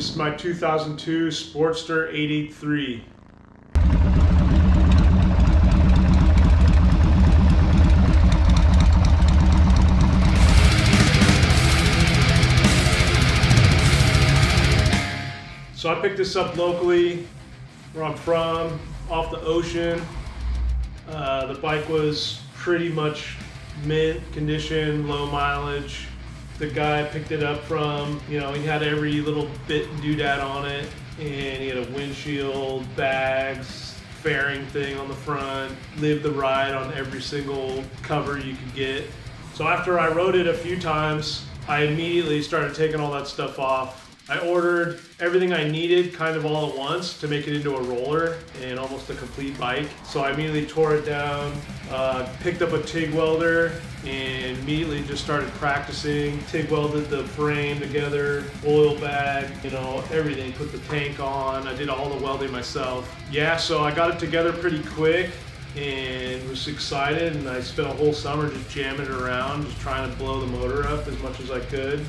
This is my 2002 Sportster 883. So I picked this up locally, where I'm from, off the ocean. The bike was pretty much mint condition, low mileage. The guy I picked it up from, you know, he had every little bit and doodad on it, and he had a windshield, bags, fairing thing on the front, lived the ride on every single cover you could get. So after I rode it a few times, I immediately started taking all that stuff off. I ordered everything I needed kind of all at once to make it into a roller and almost a complete bike. So I immediately tore it down, picked up a TIG welder, and immediately just started practicing. TIG welded the frame together, oil bag, you know, everything, put the tank on. I did all the welding myself. Yeah, so I got it together pretty quick and was excited, and I spent a whole summer just jamming it around, just trying to blow the motor up as much as I could.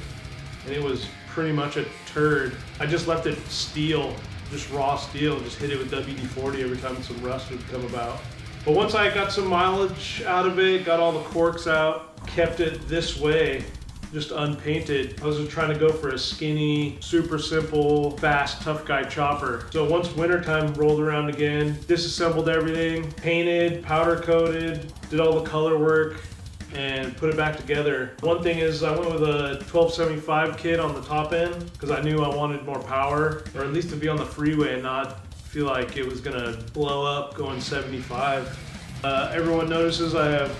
And it was pretty much a turd. I just left it steel, just raw steel, just hit it with WD-40 every time some rust would come about. But once I got some mileage out of it, got all the corks out, kept it this way, just unpainted. I was just trying to go for a skinny, super simple, fast, tough guy chopper. So once wintertime rolled around again, disassembled everything, painted, powder coated, did all the color work, and put it back together. One thing is I went with a 1275 kit on the top end because I knew I wanted more power, or at least to be on the freeway and not feel like it was gonna blow up going 75. Everyone notices I have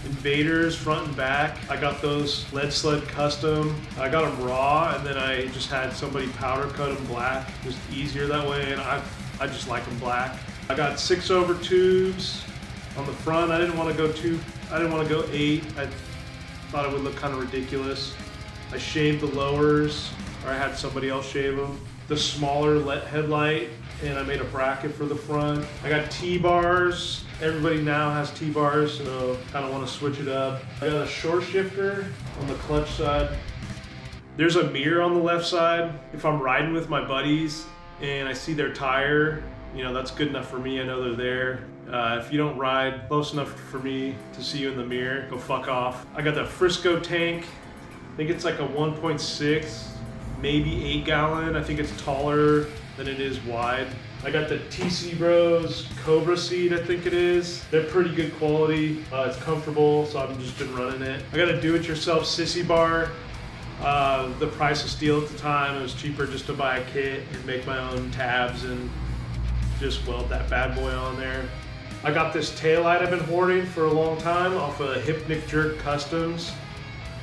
invaders front and back. I got those lead sled custom. I got them raw, and then I just had somebody powder coat them black. Just easier that way, and I just like them black. I got 6/over tubes on the front. I didn't want to go 8. I thought it would look kind of ridiculous. I shaved the lowers, or I had somebody else shave them. The smaller headlight, and I made a bracket for the front. I got T-bars. Everybody now has T-bars, so kind of want to switch it up. I got a short shifter on the clutch side. There's a mirror on the left side. If I'm riding with my buddies and I see their tire, you know, that's good enough for me. I know they're there. If you don't ride close enough for me to see you in the mirror, go fuck off. I got the Frisco tank. I think it's like a 1.6, maybe 8 gallon. I think it's taller than it is wide. I got the TC Bros Cobra seat, I think it is. They're pretty good quality. It's comfortable, so I've just been running it. I got a do-it-yourself sissy bar. The price of steel at the time, it was cheaper just to buy a kit and make my own tabs and just weld that bad boy on there. I got this taillight I've been hoarding for a long time off of Hypnic Jerk Customs.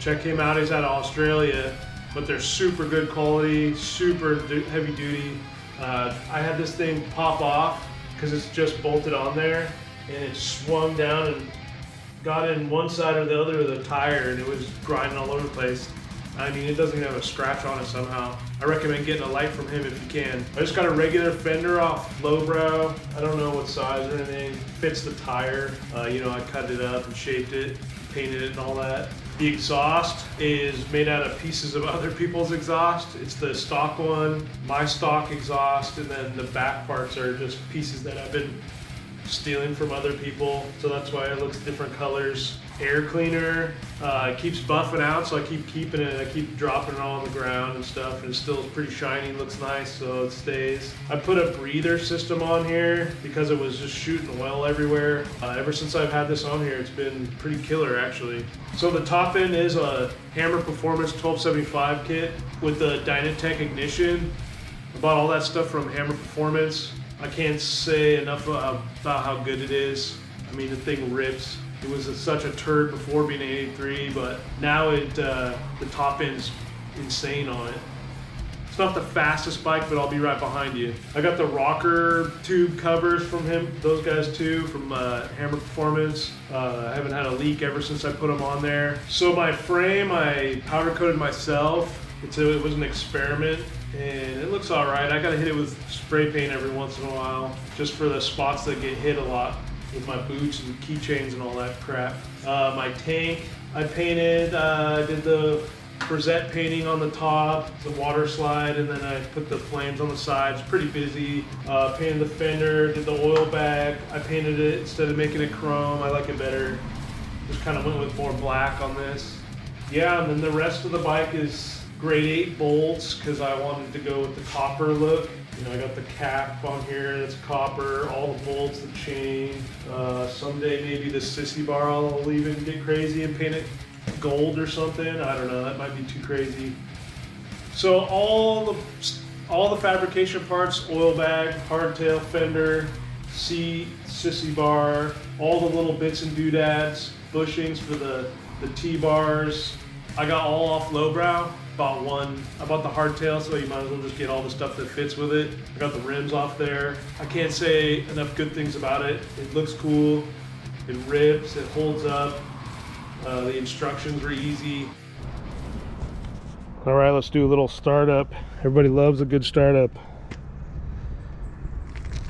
Check him out, he's out of Australia, but they're super good quality, super heavy duty. I had this thing pop off because it's just bolted on there, and it swung down and got in one side or the other of the tire, and it was grinding all over the place. I mean, it doesn't even have a scratch on it somehow. I recommend getting a light from him if you can. I just got a regular fender off Lowbrow. I don't know what size or anything. Fits the tire. You know, I cut it up and shaped it, painted it and all that. The exhaust is made out of pieces of other people's exhaust. It's the stock one, my stock exhaust, and then the back parts are just pieces that I've been stealing from other people. So that's why it looks different colors. Air cleaner, it keeps buffing out, so I keep keeping it. I keep dropping it all on the ground and stuff, and it still is pretty shiny, looks nice, so it stays. I put a breather system on here because it was just shooting oil everywhere. Ever since I've had this on here, it's been pretty killer actually. So the top end is a Hammer Performance 1275 kit with the Dynatech ignition. I bought all that stuff from Hammer Performance. I can't say enough about how good it is. I mean, the thing rips. It was such a turd before being an 83, but now the top end's insane on it. It's not the fastest bike, but I'll be right behind you. I got the rocker tube covers from those guys too, from Hammer Performance. I haven't had a leak ever since I put them on there. So my frame, I powder coated myself. It was an experiment, and it looks all right. I gotta hit it with spray paint every once in a while, just for the spots that get hit a lot with my boots and keychains and all that crap. My tank, I painted, I did the Frazette painting on the top, the water slide, and then I put the flames on the sides. Pretty busy. Painted the fender, did the oil bag. I painted it instead of making it chrome. I like it better. Just kind of went with more black on this. Yeah, and then the rest of the bike is grade 8 bolts because I wanted to go with the copper look. You know, I got the cap on here that's copper, all the bolts, the chain. Someday maybe the sissy bar I'll even get crazy and paint it gold or something. I don't know, that might be too crazy. So all the fabrication parts, oil bag, hardtail, fender, seat, sissy bar, all the little bits and doodads, bushings for the T-bars. I got all off Lowbrow. I bought the hardtail, so you might as well just get all the stuff that fits with it. I got the rims off there. I can't say enough good things about it. It looks cool, it rips, it holds up. The instructions were easy. All right, let's do a little startup. Everybody loves a good startup.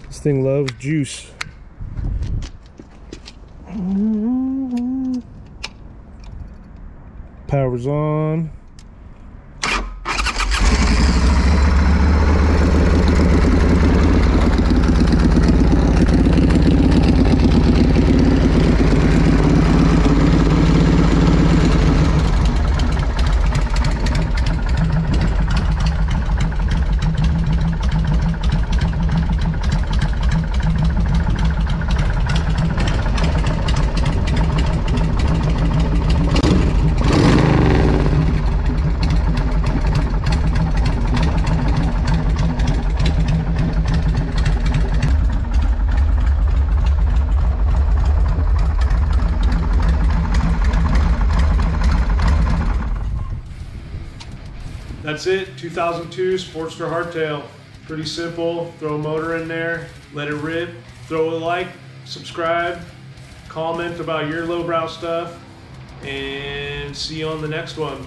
This thing loves juice. Power's on. That's it, 2002 Sportster Hardtail. Pretty simple, throw a motor in there, let it rip, throw a like, subscribe, comment about your lowbrow stuff, and see you on the next one.